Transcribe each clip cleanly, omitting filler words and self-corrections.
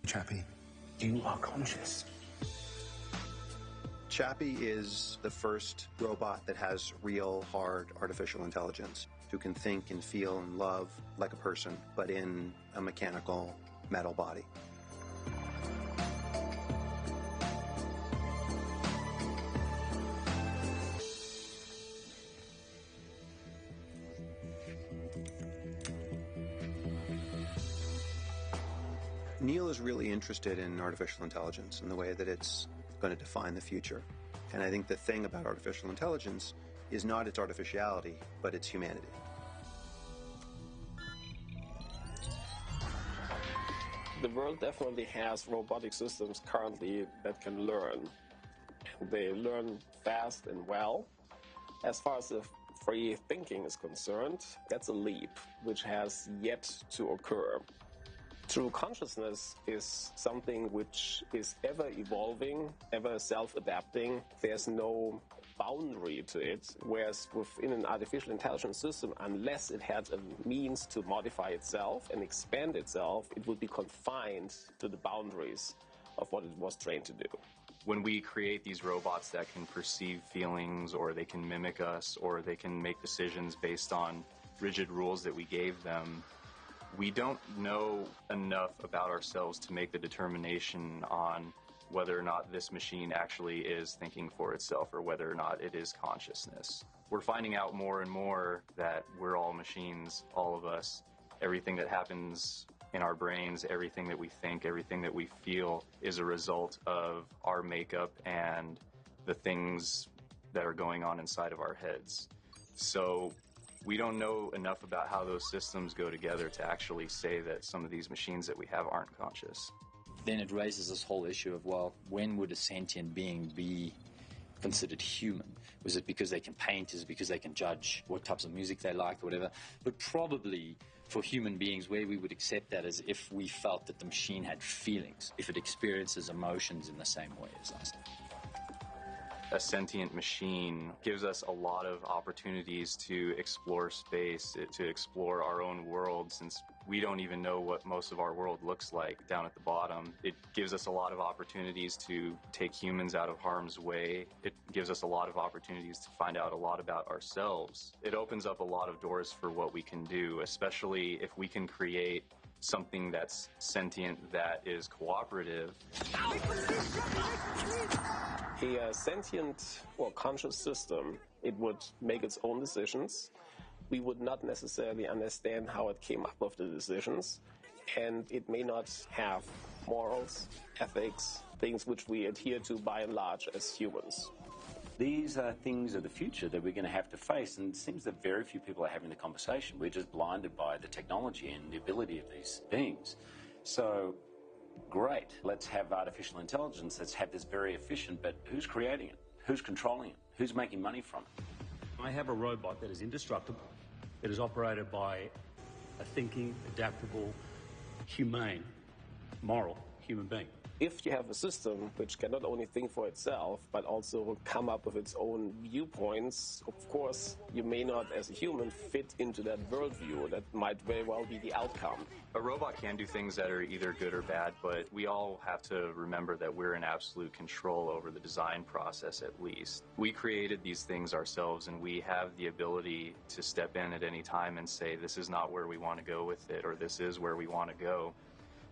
Chappie, you are conscious. Chappie is the first robot that has real, hard artificial intelligence, who can think and feel and love like a person, but in a mechanical metal body. Neil is really interested in artificial intelligence and the way that it's going to define the future. And I think the thing about artificial intelligence is not its artificiality, but its humanity. The world definitely has robotic systems currently that can learn. They learn fast and well. As far as the free thinking is concerned, that's a leap which has yet to occur. True consciousness is something which is ever evolving, ever self-adapting. There's no boundary to it, whereas within an artificial intelligence system, unless it had a means to modify itself and expand itself, it would be confined to the boundaries of what it was trained to do. When we create these robots that can perceive feelings, or they can mimic us, or they can make decisions based on rigid rules that we gave them, we don't know enough about ourselves to make the determination on whether or not this machine actually is thinking for itself or whether or not it is consciousness. We're finding out more and more that we're all machines, all of us. Everything that happens in our brains, everything that we think, everything that we feel is a result of our makeup and the things that are going on inside of our heads. So we don't know enough about how those systems go together to actually say that some of these machines that we have aren't conscious. Then it raises this whole issue of, well, when would a sentient being be considered human? Was it because they can paint? Is it because they can judge what types of music they like or whatever? But probably for human beings, where we would accept that is if we felt that the machine had feelings, if it experiences emotions in the same way as us. A sentient machine gives us a lot of opportunities to explore space, to explore our own world, since we don't even know what most of our world looks like down at the bottom. It gives us a lot of opportunities to take humans out of harm's way. It gives us a lot of opportunities to find out a lot about ourselves. It opens up a lot of doors for what we can do, especially if we can create something that's sentient, that is cooperative. A sentient or conscious system, it would make its own decisions. We would not necessarily understand how it came up with the decisions, and it may not have morals, ethics, things which we adhere to by and large as humans. These are things of the future that we're going to have to face, and it seems that very few people are having the conversation. We're just blinded by the technology and the ability of these things. So, great, let's have artificial intelligence, let's have this very efficient, but who's creating it? Who's controlling it? Who's making money from it? I have a robot that is indestructible, that is operated by a thinking, adaptable, humane, moral human being. If you have a system which can not only think for itself, but also come up with its own viewpoints, of course, you may not, as a human, fit into that worldview. That might very well be the outcome. A robot can do things that are either good or bad, but we all have to remember that we're in absolute control over the design process, at least. We created these things ourselves, and we have the ability to step in at any time and say, this is not where we want to go with it, or this is where we want to go.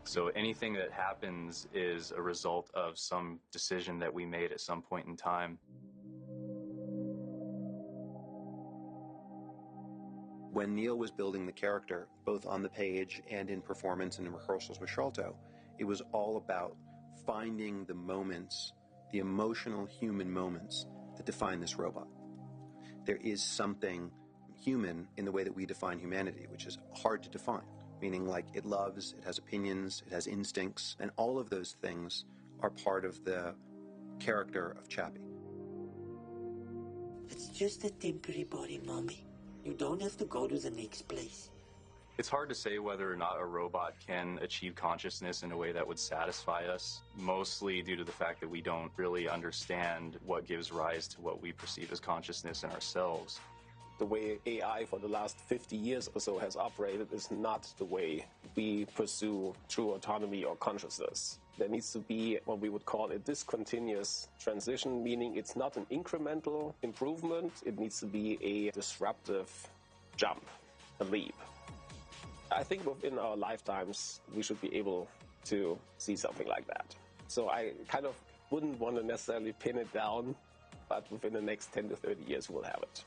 So anything that happens is a result of some decision that we made at some point in time. When Neil was building the character, both on the page and in performance and in rehearsals with Sholto, it was all about finding the moments, the emotional human moments that define this robot. There is something human in the way that we define humanity, which is hard to define. Meaning, like, it loves, it has opinions, it has instincts, and all of those things are part of the character of Chappie. It's just a temporary body, Mommy. You don't have to go to the next place. It's hard to say whether or not a robot can achieve consciousness in a way that would satisfy us, mostly due to the fact that we don't really understand what gives rise to what we perceive as consciousness in ourselves. the way AI for the last 50 years or so has operated is not the way we pursue true autonomy or consciousness. There needs to be what we would call a discontinuous transition, meaning it's not an incremental improvement, it needs to be a disruptive jump, a leap. I think within our lifetimes, we should be able to see something like that. So I kind of wouldn't want to necessarily pin it down, but within the next 10 to 30 years, we'll have it.